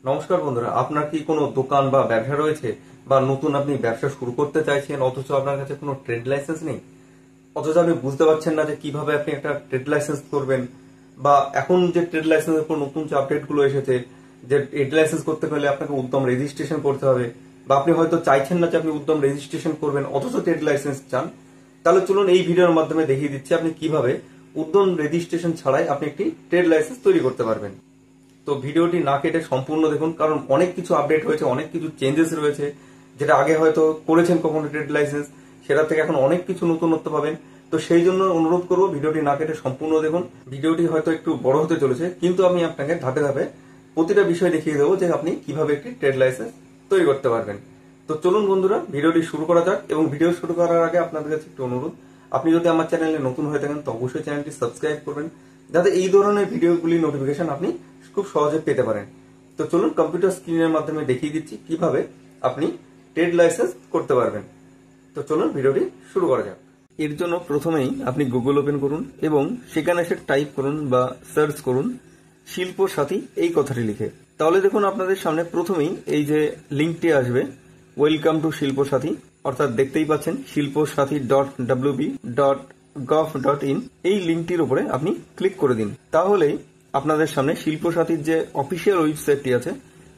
নমস্কার বন্ধুরা, আপনার কি কোনো দোকান বা ব্যবসা রয়েছে বা নতুন আপনি ব্যবসা শুরু করতে চাইছেন অথচ আপনার কাছে কোনো ট্রেড লাইসেন্স নেই, অথচ আপনি বুঝতে পারছেন না যে কিভাবে আপনি একটা ট্রেড লাইসেন্স করবেন, বা এখন যে ট্রেড লাইসেন্সের উপর নতুন যে আপডেট গুলো এসেছে যে ট্রেড লাইসেন্স করতে হলে আপনাকে উদ্যম রেজিস্ট্রেশন করতে হবে, বা আপনি হয়তো চাইছেন না যে আপনি উদ্যম রেজিস্ট্রেশন করবেন অথচ ট্রেড লাইসেন্স চান, তাহলে চলুন এই ভিডিওর মাধ্যমে দেখিয়ে দিচ্ছি আপনি কিভাবে উদ্যম রেজিস্ট্রেশন ছাড়াই আপনি একটি ট্রেড লাইসেন্স তৈরি করতে পারবেন। তো ভিডিওটি না কেটে সম্পূর্ণ দেখুন, কারণ অনেক কিছু আপডেট হয়েছে, অনেক কিছু চেঞ্জেস রয়েছে। যেটা আগে হয়তো করেছেন কখনো ট্রেড লাইসেন্স, সেটা থেকে এখন অনেক কিছু নতুনত্ব পাবেন। তো সেই জন্য অনুরোধ করবো ভিডিওটি না কেটে সম্পূর্ণ দেখুন। ভিডিওটি হয়তো একটু বড় হতে চলেছে, কিন্তু আমি আপনাকে ধাপে ধাপে প্রতিটা বিষয় দেখিয়ে দেবো যে আপনি কিভাবে একটি ট্রেড লাইসেন্স তৈরি করতে পারবেন। তো চলুন বন্ধুরা, ভিডিওটি শুরু করা যাক। এবং ভিডিও শুরু করার আগে আপনাদের কাছে একটু অনুরোধ, আপনি যদি আমার চ্যানেলে নতুন হয়ে থাকেন তো অবশ্যই চ্যানেলটি সাবস্ক্রাইব করবেন, যাতে এই ধরনের ভিডিওগুলি নোটিফিকেশন আপনি খুব সহজে পেতে পারেন। তো চলুন কম্পিউটার স্ক্রিনের মাধ্যমে দেখিয়ে দিচ্ছি কিভাবে আপনি ট্রেড লাইসেন্স করতে পারবেন। তো চলুন ভিডিওটি শুরু করা যাক। এর জন্য প্রথমেই আপনি গুগল ওপেন করুন এবং সেখানে এসে টাইপ করুন বা সার্চ করুন শিল্প সাথী এই কথাটি লিখে। তাহলে দেখুন আপনাদের সামনে প্রথমেই এই যে লিঙ্কটি আসবে, ওয়েলকাম টু শিল্প সাথী, অর্থাৎ দেখতেই পাচ্ছেন শিল্পসাথী.wb.gov.in। এই লিঙ্কটির উপরে আপনি ক্লিক করে দিন। তাহলেই আপনাদের সামনে শিল্প সাথীর যে অফিসিয়াল ওয়েবসাইটটি আছে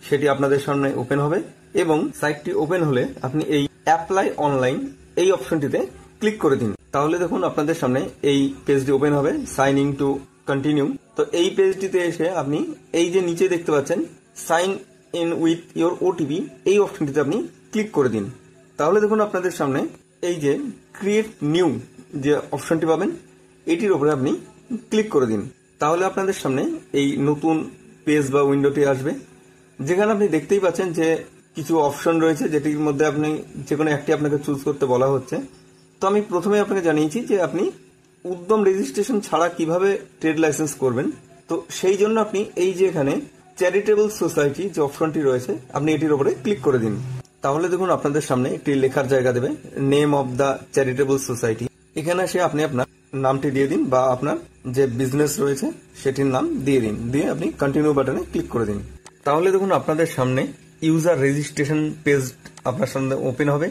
সেটি আপনাদের সামনে ওপেন হবে, এবং সাইটটি ওপেন হলে আপনি এই অ্যাপ্লাই অনলাইন এই অপশনটিতে ক্লিক করে দিন। তাহলে দেখুন আপনাদের সামনে এই পেজটি ওপেন হবে, সাইন ইন টু কন্টিনিউ। তো এই পেজটিতে এসে আপনি এই যে নিচে দেখতে পাচ্ছেন sign in with your OTP, এই অপশনটিতে আপনি ক্লিক করে দিন। তাহলে দেখুন আপনাদের সামনে এই যে ক্রিয়েট নিউ যে অপশনটি পাবেন এটির উপরে আপনি ক্লিক করে দিন। তাহলে আপনাদের সামনে এই নতুন পেজ বা উইন্ডোটি আসবে, যেখানে আপনি দেখতেই পাচ্ছেন যে কিছু অপশন রয়েছে যেটির মধ্যে আপনি যে কোনো একটি আপনাকে চুজ করতে বলা হচ্ছে। তো আমি প্রথমে আপনাকে জানিয়েছি যে আপনি উদ্যম রেজিস্ট্রেশন ছাড়া কিভাবে ট্রেড লাইসেন্স করবেন। তো সেই জন্য আপনি এই যে এখানে চ্যারিটেবল সোসাইটি যে অপশনটি রয়েছে আপনি এটির উপরে ক্লিক করে দিন। তাহলে দেখুন আপনাদের সামনে একটি লেখার জায়গা দেবে, name of the charitable society. এখানে এসে আপনি আপনার নামটি দিয়ে দিন বা আপনার যে বিজনেস রয়েছে সেটির নাম দিয়ে দিন, দিয়ে আপনি কন্টিনিউ বাটনে ক্লিক করে দিন। তাহলে দেখুন আপনাদের সামনে ইউজার রেজিস্ট্রেশন পেজ আপনার সামনে ওপেন হবে।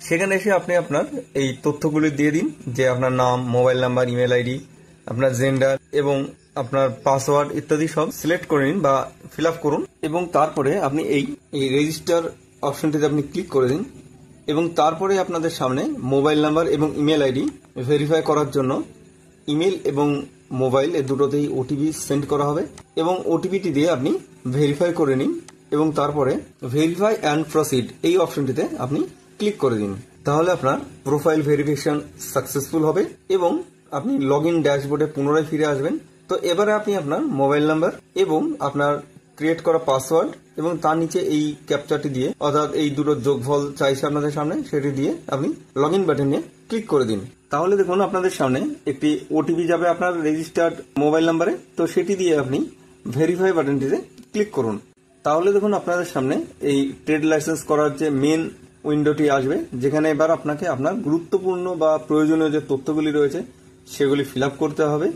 সেখানে এসে আপনি আপনার এই তথ্যগুলি দিয়ে দিন, যে আপনার নাম, মোবাইল নাম্বার, ইমেল আইডি, আপনার জেন্ডার এবং আপনার পাসওয়ার্ড ইত্যাদি সব সিলেক্ট করে নিন বা ফিল আপ করুন। এবং তারপরে আপনি এই রেজিস্টার অপশনটিতে আপনি ক্লিক করে দিন, এবং তারপরে আপনাদের সামনে মোবাইল নাম্বার এবং ইমেল আইডি ভেরিফাই করার জন্য ইমেল এবং মোবাইল এই দুটোতেই ওটিপি সেন্ড করা হবে, এবং ওটিপিটি দিয়ে আপনি ভেরিফাই করে নিন এবং তারপরে ভেরিফাই অ্যান্ড প্রসিড এই অপশনটিতে আপনি ক্লিক করে দিন। তাহলে আপনার প্রোফাইল ভেরিফিকেশন সাকসেসফুল হবে এবং আপনি লগ ইন ড্যাশবোর্ডে পুনরায় ফিরে আসবেন। তো এবারে আপনি আপনার মোবাইল নাম্বার এবং আপনার ক্রিয়েট করা পাসওয়ার্ড এবং তার নিচে এই ক্যাপচারটি দিয়ে, অর্থাৎ এই দুটো যোগফল চাইছে আপনাদের সামনে, সেটি দিয়ে আপনি লগ ইন বাটনে ক্লিক করে দিন। তাহলে দেখুন আপনাদের সামনে একটি ওটিপি যাবে আপনার রেজিস্টার্ড মোবাইল নাম্বারে। তো সেটি দিয়ে আপনি ভেরিফাই বাটনটিতে ক্লিক করুন। তাহলে দেখুন আপনাদের সামনে এই ট্রেড লাইসেন্স করার যে মেন উইন্ডোটি আসবে, যেখানে এবার আপনাকে আপনার গুরুত্বপূর্ণ বা প্রয়োজনীয় যে তথ্যগুলি রয়েছে সেগুলি ফিল আপ করতে হবে।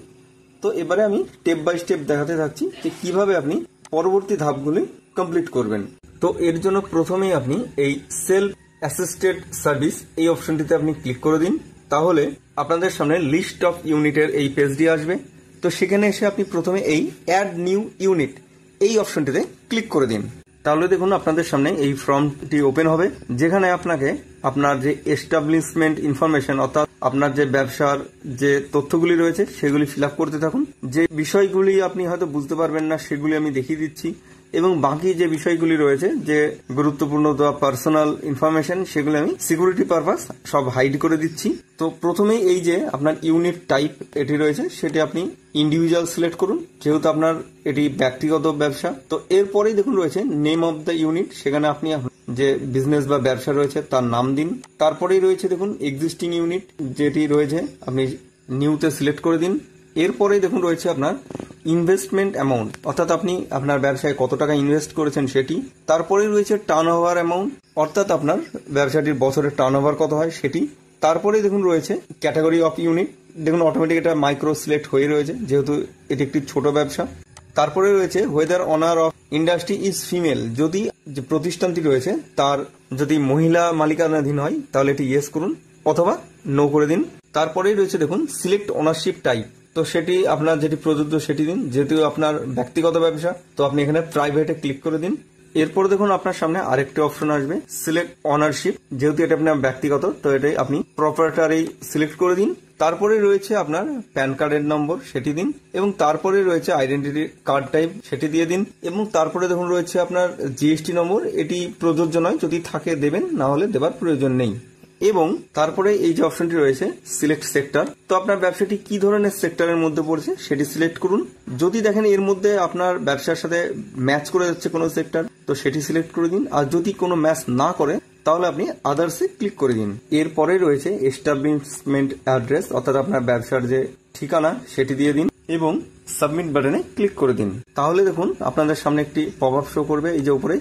তো এবারে আমি স্টেপ বাই স্টেপ দেখাতে থাকছি যে কিভাবে আপনি পরবর্তী ধাপগুলি কমপ্লিট করবেন। তো এর জন্য প্রথমেই আপনি এই সেলফ অ্যাসিস্টেড সার্ভিস এই অপশনটিতে আপনি ক্লিক করে দিন। তাহলে আপনাদের সামনে লিস্ট অফ ইউনিটের এই পেজটি আসবে। তো সেখানে এসে আপনি প্রথমে এই অ্যাড নিউ ইউনিট এই অপশনটিতে ক্লিক করে দিন। তাহলে দেখুন আপনাদের সামনে এই ফর্মটি ওপেন হবে, যেখানে আপনাকে আপনার যে এস্টাবলিশমেন্ট ইনফরমেশন, অর্থাৎ আপনার যে ব্যবসার যে তথ্যগুলি রয়েছে সেগুলি ফিল আপ করতে থাকুন। যে বিষয়গুলি আপনি হয়তো বুঝতে পারবেন না সেগুলি আমি দেখিয়ে দিচ্ছি, এবং বাকি যে বিষয়গুলি রয়েছে যে গুরুত্বপূর্ণ বা পার্সোনাল ইনফরমেশন সেগুলি আমি সিকিউরিটি পারপাস সব হাইড করে দিচ্ছি। তো প্রথমেই এই যে আপনার ইউনিট টাইপ এটি রয়েছে সেটি আপনি ইন্ডিভিজুয়াল সিলেক্ট করুন, যেহেতু আপনার এটি ব্যক্তিগত ব্যবসা। তো এরপরেই দেখুন রয়েছে নেম অব দ্য ইউনিট, সেখানে আপনি যে বিজনেস বা ব্যবসা রয়েছে তার নাম দিন। তারপরেই রয়েছে দেখুন এক্সিস্টিং ইউনিট যেটি রয়েছে আপনি নিউতে সিলেক্ট করে দিন। এরপরেই দেখুন রয়েছে আপনার ইনভেস্টমেন্ট অ্যামাউন্ট, অর্থাৎ আপনি আপনার ব্যবসায় কত টাকা ইনভেস্ট করেছেন সেটি। তারপরেই রয়েছে টার্ন ওভার অ্যামাউন্ট, অর্থাৎ আপনার ব্যবসাটির বছরের টার্ন ওভার কত হয় সেটি। তারপরেই দেখুন রয়েছে ক্যাটাগরি অফ ইউনিট, দেখুন অটোমেটিক এটা মাইক্রো সিলেক্ট হয়ে রয়েছে যেহেতু এটি একটি ছোট ব্যবসা। তারপরে রয়েছে whether honour of industry is female, যদি যে প্রতিষ্ঠানটি রয়েছে তার যদি মহিলা মালিকানাধীন হয় তাহলে এটি ইয়েস করুন অথবা নো করে দিন। তারপরেই রয়েছে দেখুন সিলেক্ট ওনারশিপ টাইপ, তো সেটি আপনার যেটি প্রযোজ্য সেটি দিন। যেহেতু আপনার ব্যক্তিগত ব্যবসা তো আপনি এখানে প্রাইভেটে ক্লিক করে দিন। এরপরে দেখুন আপনার সামনে আরেকটি অপশন আসবে সিলেক্ট অনারশিপ, যেহেতু এটা আপনার ব্যক্তিগত তো এটাই আপনি প্রপার্টারি সিলেক্ট করে দিন। তারপরে রয়েছে আপনার প্যান কার্ডের নম্বর সেটি দিন এবং তারপরে রয়েছে আইডেন্টিটি কার্ড টাইপ সেটি দিয়ে দিন এবং তারপরে দেখুন রয়েছে আপনার জিএসটি নম্বর, এটি প্রযোজ্য নয়, যদি থাকে দেবেন, না হলে দেবার প্রয়োজন নেই। এবং তারপরে এই যে অপশনটি রয়েছে সিলেক্ট সেক্টর, তো আপনার ব্যবসাটি কি ধরনের সেক্টরের মধ্যে পড়ছে সেটি সিলেক্ট করুন। যদি দেখেন এর মধ্যে আপনার ব্যবসার সাথে ম্যাচ করে যাচ্ছে কোনো সেক্টর তো সেটি সিলেক্ট করে দিন, আর যদি কোনো ম্যাচ না করে তাহলে আপনি আদার্সে ক্লিক করে দিন। এরপরে রয়েছে এস্টাবলিশমেন্ট অ্যাড্রেস, অর্থাৎ আপনার ব্যবসার যে ঠিকানা সেটি দিয়ে দিন এবং সাবমিট বাটনে ক্লিক করে দিন। তাহলে দেখুন আপনাদের সামনে একটি পপ আপ শো করবে এই যে উপরে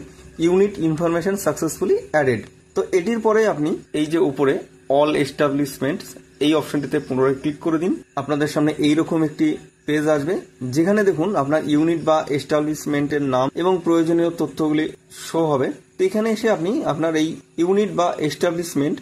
ইউনিট ইনফরমেশন সাকসেসফুলি অ্যাডেড। তো এটির পরে আপনি এই যে উপরে অল এস্টাবলিশমেন্টস এই অপশনটিতে পুনরায় ক্লিক করে দিন। আপনাদের সামনে এইরকম একটি পেজ আসবে যেখানে দেখুন আপনার ইউনিট বা এস্টাবলিশমেন্টের নাম এবং প্রয়োজনীয় তথ্যগুলি শো হবে। তো এখানে এসে আপনি আপনার এই ইউনিট বা এস্টাবলিশমেন্ট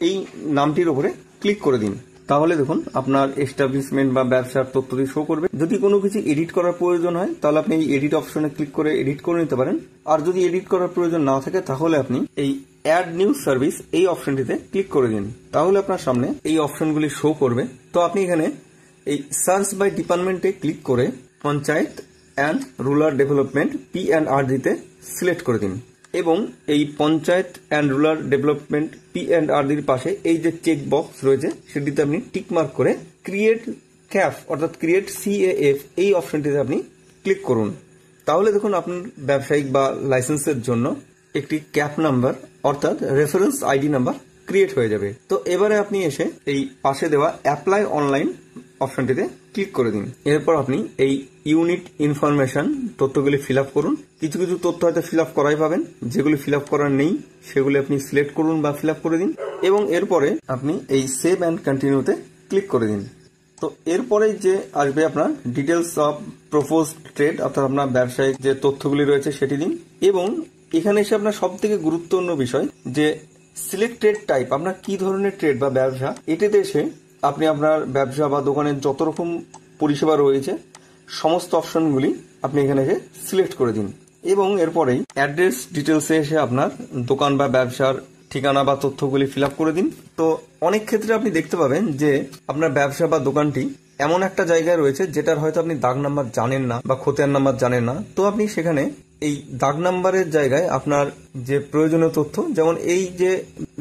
এই নামটির উপরে ক্লিক করে দিন। তাহলে দেখুন আপনার এস্টাবলিশমেন্ট বা ব্যবসার তথ্যটি শো করবে। যদি কোনো কিছু এডিট করার প্রয়োজন হয় তাহলে আপনি এই এডিট অপশনে ক্লিক করে এডিট করে নিতে পারেন, আর যদি এডিট করার প্রয়োজন না থাকে তাহলে আপনি এই অ্যাড নিউ সার্ভিস এই অপশনটিতে ক্লিক করে দিন। তাহলে আপনার সামনে এই অপশনগুলি শো করবে। তো আপনি এখানে এই সার্চ বাই ডিপার্টমেন্টে ক্লিক করে panchayat and rural development P&R দিতে সিলেক্ট করে দিন এবং এই panchayat and rural development P&R দির পাশে এই যে চেক বক্স রয়েছে সেটিতে আপনি টিক মার্ক করে ক্রিয়েট ক্যাফ অর্থাৎ ক্রিয়েট CAF এই অপশনটিতে আপনি ক্লিক করুন। তাহলে দেখুন আপনার ব্যবসায়িক বা লাইসেন্সের জন্য একটি ক্যাপ নাম্বার অর্থাৎ রেফারেন্স আইডি নাম্বার ক্রিয়েট হয়ে যাবে। তো এবারে আপনি এসে এই পাশে দেওয়া অ্যাপ্লাই অনলাইন অপশনটিতে ক্লিক করে দিন। এরপর আপনি এই ইউনিট ইনফরমেশন তথ্যগুলি ফিল আপ করুন। কিছু কিছু তথ্য হয়তো ফিল আপ করাই পাবেন, যেগুলি ফিল আপ করার নেই সেগুলি আপনি সিলেক্ট করুন বা ফিল আপ করে দিন এবং এরপরে আপনি এই সেভ অ্যান্ড কন্টিনিউতে ক্লিক করে দিন। তো এরপরে যে আসবে আপনার ডিটেলস অফ প্রপোজ ট্রেড অর্থাৎ আপনার ব্যবসায়িক যে তথ্যগুলি রয়েছে সেটি দিন এবং এখানে এসে আপনার সব থেকে গুরুত্বপূর্ণ বিষয় যে সিলেক্ট ট্রেড টাইপ, আপনার কি ধরনের ট্রেড বা ব্যবসা, এটিতে এসে আপনি আপনার ব্যবসা বা দোকানের যত রকম পরিষেবা রয়েছে সমস্ত অপশনগুলি আপনি এখানে এসে সিলেক্ট করে দিন এবং এরপরেই অ্যাড্রেস ডিটেলসে এসে আপনার দোকান বা ব্যবসার ঠিকানা বা তথ্যগুলি ফিল আপ করে দিন। তো অনেক ক্ষেত্রে আপনি দেখতে পাবেন যে আপনার ব্যবসা বা দোকানটি এমন একটা জায়গায় রয়েছে যেটার হয়তো আপনি দাগ নাম্বার জানেন না বা খতিয়ান নাম্বার জানেন না, তো আপনি সেখানে এই দাগ নাম্বারের জায়গায় আপনার যে প্রয়োজনীয় তথ্য, যেমন এই যে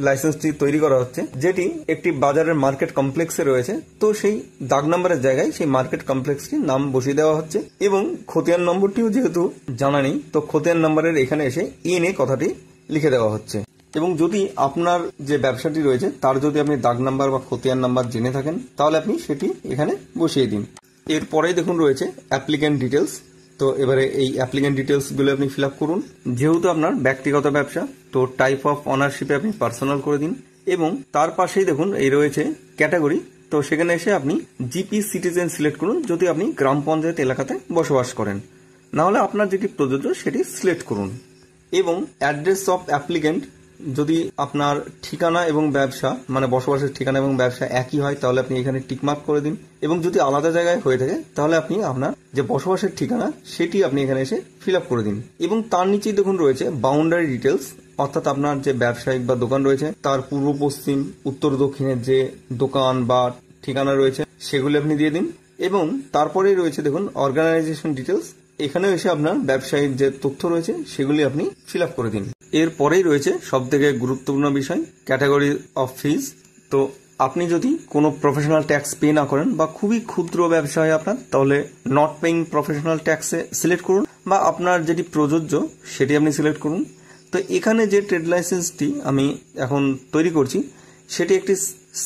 লাইসেন্সটি তৈরি করা হচ্ছে যেটি একটি বাজারের মার্কেট কমপ্লেক্সে রয়েছে, তো সেই দাগ নাম্বারের জায়গায় সেই মার্কেট কমপ্লেক্সটির নাম বসিয়ে দেওয়া হচ্ছে এবং খতিয়ান নম্বরটিও যেহেতু জানা নেই তো খতিয়ান নাম্বারের এখানে এসে এনে কথাটি লিখে দেওয়া হচ্ছে। এবং যদি আপনার যে ব্যবসাটি রয়েছে তার যদি আপনি দাগ নাম্বার বা খতিয়ান নাম্বার জেনে থাকেন তাহলে আপনি সেটি এখানে বসিয়ে দিন। এরপরেই দেখুন রয়েছে অ্যাপ্লিক্যান্ট ডিটেলস। তো এবারে এই অ্যাপ্লিক্যান্ট ডিটেলস গুলো আপনি ফিল আপ করুন। যেহেতু আপনার ব্যক্তিগত ব্যবসা তো টাইপ অফ অনারশিপে আপনি পার্সোনাল করে দিন এবং তার পাশেই দেখুন এই রয়েছে ক্যাটাগরি, তো সেখানে এসে আপনি জিপি সিটিজেন সিলেক্ট করুন যদি আপনি গ্রাম পঞ্চায়েত এলাকাতে বসবাস করেন, না হলে আপনার যেটি প্রযোজ্য সেটি সিলেক্ট করুন এবং অ্যাড্রেস অফ অ্যাপ্লিক্যান্ট, যদি আপনার ঠিকানা এবং ব্যবসা মানে বসবাসের ঠিকানা এবং ব্যবসা একই হয় তাহলে আপনি এখানে টিকমার্ক করে দিন এবং যদি আলাদা জায়গায় হয়ে থাকে তাহলে আপনি আপনার যে বসবাসের ঠিকানা সেটি আপনি এখানে এসে ফিল আপ করে দিন এবং তার নিচেই দেখুন রয়েছে বাউন্ডারি ডিটেলস, অর্থাৎ আপনার যে ব্যবসায়িক বা দোকান রয়েছে তার পূর্ব পশ্চিম উত্তর দক্ষিণের যে দোকান বা ঠিকানা রয়েছে সেগুলি আপনি দিয়ে দিন এবং তারপরেই রয়েছে দেখুন অর্গানাইজেশন ডিটেলস, এখানেও এসে আপনার ব্যবসায়িক যে তথ্য রয়েছে সেগুলি আপনি ফিল আপ করে দিন। এরপরেই রয়েছে সব থেকে গুরুত্বপূর্ণ বিষয় ক্যাটাগরি অফ ফিজ। তো আপনি যদি কোনো প্রফেশনাল ট্যাক্স পে না করেন বা খুবই ক্ষুদ্র ব্যবসা হয় আপনার তাহলে নট পেইং প্রফেশনাল ট্যাক্সে সিলেক্ট করুন বা আপনার যেটি প্রযোজ্য সেটি আপনি সিলেক্ট করুন। তো এখানে যে ট্রেড লাইসেন্সটি আমি এখন তৈরি করছি সেটি একটি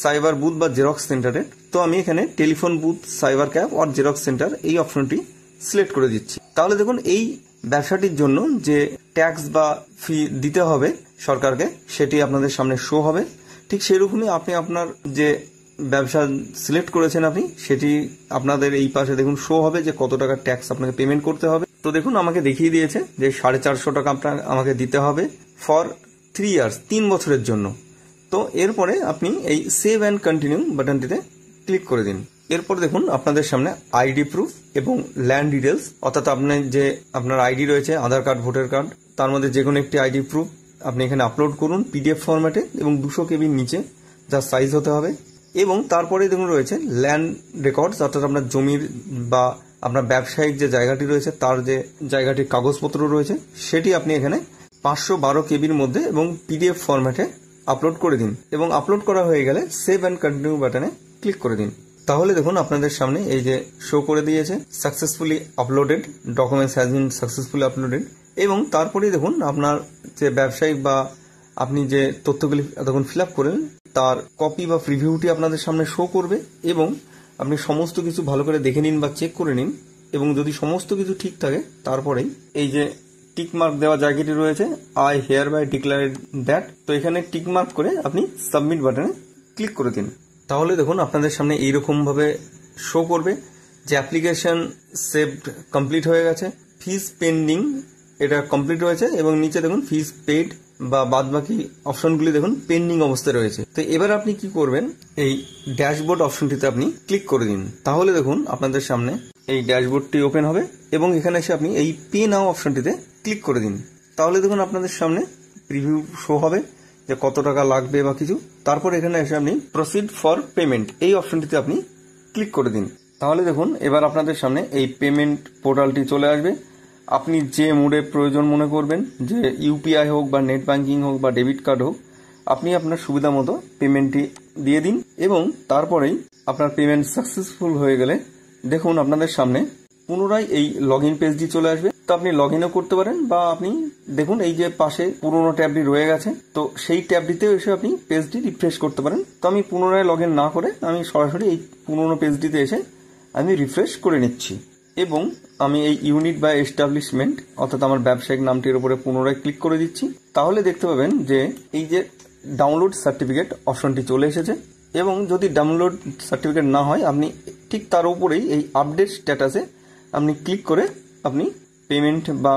সাইবার বুথ বা জেরক্স সেন্টারের, তো আমি এখানে টেলিফোন বুথ সাইবার ক্যাফ আর জেরক্স সেন্টার এই অপশনটি সিলেক্ট করে দিচ্ছি। তাহলে দেখুন এই ব্যবসাটির জন্য যে ট্যাক্স বা ফি দিতে হবে সরকারকে সেটি আপনাদের সামনে শো হবে। ঠিক সেরকমই আপনি আপনার যে ব্যবসা সিলেক্ট করেছেন আপনি সেটি আপনাদের এই পাশে দেখুন শো হবে যে কত টাকা ট্যাক্স আপনাকে পেমেন্ট করতে হবে। তো দেখুন আমাকে দেখিয়ে দিয়েছে যে 450 টাকা আমাকে দিতে হবে ফর 3 ইয়ার্স, 3 বছরের জন্য। তো এরপরে আপনি এই সেভ অ্যান্ড কন্টিনিউ বাটনটিতে ক্লিক করে দিন। এরপর দেখুন আপনাদের সামনে আইডি প্রুফ এবং ল্যান্ড ডিটেলস, অর্থাৎ আপনার আইডি রয়েছে আধার কার্ড, ভোটার কার্ড, তার মধ্যে যে কোনো একটি আইডি প্রুফ আপনি এখানে আপলোড করুন পিডিএফ ফরম্যাটে এবং 200 KB নিচে যার সাইজ হতে হবে। এবং তারপরে দেখুন রয়েছে ল্যান্ড রেকর্ডস, অর্থাৎ আপনার জমির বা আপনার ব্যবসায়িক যে জায়গাটি রয়েছে তার যে জায়গাটির কাগজপত্র রয়েছে সেটি আপনি এখানে 512 KBর মধ্যে এবং পিডিএফ ফরম্যাটে আপলোড করে দিন। এবং আপলোড করা হয়ে গেলে সেভ অ্যান্ড কন্টিনিউ বাটনে ক্লিক করে দিন। তাহলে দেখুন আপনাদের সামনে এই যে শো করে দিয়েছে successfully uploaded, documents has been successfully uploaded. এবং তারপরেই দেখুন আপনার যে ব্যবসায়িক বা আপনি যে তথ্যগুলি এতক্ষণ ফিল আপ করেন তার কপি বা প্রিভিউটি আপনাদের সামনে শো করবে। এবং আপনি সমস্ত কিছু ভালো করে দেখে নিন বা চেক করে নিন, এবং যদি সমস্ত কিছু ঠিক থাকে তারপরেই এই যে টিক মার্ক দেওয়া জায়গাটি রয়েছে I hereby declare that, তো এখানে টিক মার্ক করে আপনি সাবমিট বাটনে ক্লিক করে দিন। তাহলে দেখুন আপনাদের সামনে এইরকম ভাবে শো করবে যে অ্যাপ্লিকেশন সেভড কমপ্লিট হয়ে গেছে, ফিজ পেন্ডিং এটা কমপ্লিট হয়েছে, এবং নিচে দেখুন ফিজ পেড বা বাদ বাকি অপশনগুলি দেখুন পেন্ডিং অবস্থায় রয়েছে। তো এবার আপনি কি করবেন, এই ড্যাশবোর্ড অপশনটিতে আপনি ক্লিক করে দিন। তাহলে দেখুন আপনাদের সামনে এই ড্যাশবোর্ডটি ওপেন হবে এবং এখানে এসে আপনি এই পে নাও অপশনটিতে ক্লিক করে দিন। তাহলে দেখুন আপনাদের সামনে প্রিভিউ শো হবে যে কত টাকা লাগবে বা কিছু। তারপর এখানে এসে আপনি প্রসিড ফর পেমেন্ট এই অপশনটিতে আপনি ক্লিক করে দিন। তাহলে দেখুন এবার আপনাদের সামনে এই পেমেন্ট পোর্টালটি চলে আসবে। আপনি যে মোডে প্রয়োজন মনে করবেন, যে ইউপিআই হোক বা নেট ব্যাংকিং হোক বা ডেবিট কার্ড হোক, আপনি আপনার সুবিধা মতো পেমেন্টটি দিয়ে দিন। এবং তারপরেই আপনার পেমেন্ট সাকসেসফুল হয়ে গেলে দেখুন আপনাদের সামনে পুনরায় এই লগ ইন পেজটি চলে আসবে। তো আপনি লগ ইনও করতে পারেন বা আপনি দেখুন এই যে পাশে পুরোনো ট্যাবটি রয়ে গেছে, তো সেই ট্যাবটিতে এসে আপনি পেজটি রিফ্রেশ করতে পারেন। তো আমি পুনরায় লগ ইন না করে আমি সরাসরি এই পুরোনো পেজটিতে এসে আমি রিফ্রেশ করে নিচ্ছি। এবং আমি এই ইউনিট বা এস্টাবলিশমেন্ট অর্থাৎ আমার ব্যবসায়িক নামটির উপরে পুনরায় ক্লিক করে দিচ্ছি। তাহলে দেখতে পাবেন যে এই যে ডাউনলোড সার্টিফিকেট অপশনটি চলে এসেছে। এবং যদি ডাউনলোড সার্টিফিকেট না হয় আপনি ঠিক তার উপরেই এই আপডেট স্ট্যাটাসে আপনি ক্লিক করে আপনি পেমেন্ট বা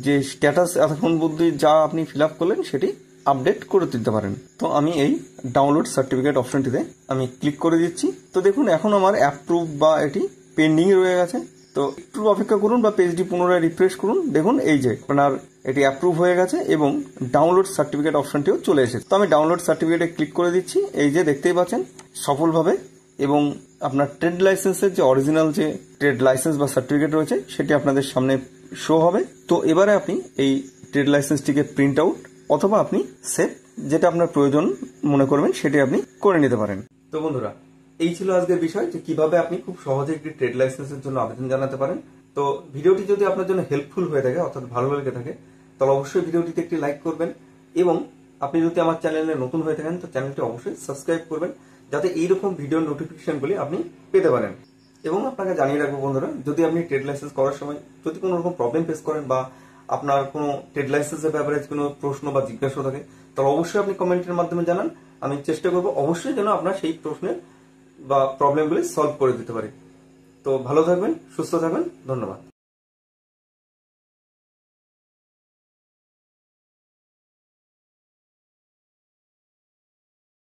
যে স্ট্যাটাস এতক্ষণ পর্যন্ত যা আপনি ফিল আপ করলেন সেটি আপডেট করে দিতে পারেন। তো আমি এই ডাউনলোড সার্টিফিকেট অপশনটিতে আমি ক্লিক করে দিচ্ছি। তো দেখুন এখন আমার অ্যাপ্রুভ বা এটি পেন্ডিং রয়ে গেছে। তো একটু অপেক্ষা করুন বা পেজটি পুনরায় রিফ্রেশ করুন। দেখুন এই যে আপনার এটি অ্যাপ্রুভ হয়ে গেছে এবং ডাউনলোড সার্টিফিকেট অপশনটিও চলে এসেছে। তো আমি ডাউনলোড সার্টিফিকেটে ক্লিক করে দিচ্ছি। এই যে দেখতেই পাচ্ছেন সফলভাবে, এবং আপনার ট্রেড লাইসেন্সের যে অরিজিনাল যে ট্রেড লাইসেন্স বা সার্টিফিকেট রয়েছে সেটি আপনাদের সামনে শো হবে। তো এবারে আপনি এই ট্রেড লাইসেন্সটিকে প্রিন্ট আউট অথবা আপনি সেভ, যেটা আপনার প্রয়োজন মনে করবেন সেটি আপনি করে নিতে পারেন। তো বন্ধুরা, এই ছিল আজকের বিষয় যে কিভাবে আপনি খুব সহজে একটি ট্রেড লাইসেন্সের জন্য আবেদন জানাতে পারেন। তো ভিডিওটি যদি আপনার জন্য হেল্পফুল হয়ে থাকে অর্থাৎ ভালো লেগে থাকে তাহলে অবশ্যই ভিডিওটিতে একটি লাইক করবেন, এবং আপনি যদি আমার চ্যানেলে নতুন হয়ে থাকেন তো চ্যানেলটি অবশ্যই সাবস্ক্রাইব করবেন যাতে এইরকম ভিডিও নোটিফিকেশনগুলি আপনি পেতে পারেন। এবং আপনাকে জানিয়ে রাখবো বন্ধুরা, যদি আপনি ট্রেড লাইসেন্স করার সময় যদি কোনো রকম প্রবলেম ফেস করেন বা আপনার কোনো ট্রেড লাইসেন্সের ব্যাপারে কোনো প্রশ্ন বা জিজ্ঞাসা থাকে তাহলে অবশ্যই আপনি কমেন্টের মাধ্যমে জানান। আমি চেষ্টা করবো অবশ্যই যেন আপনার সেই প্রশ্নের বা প্রবলেমগুলি সলভ করে দিতে পারি। তো ভালো থাকবেন, সুস্থ থাকবেন, ধন্যবাদ।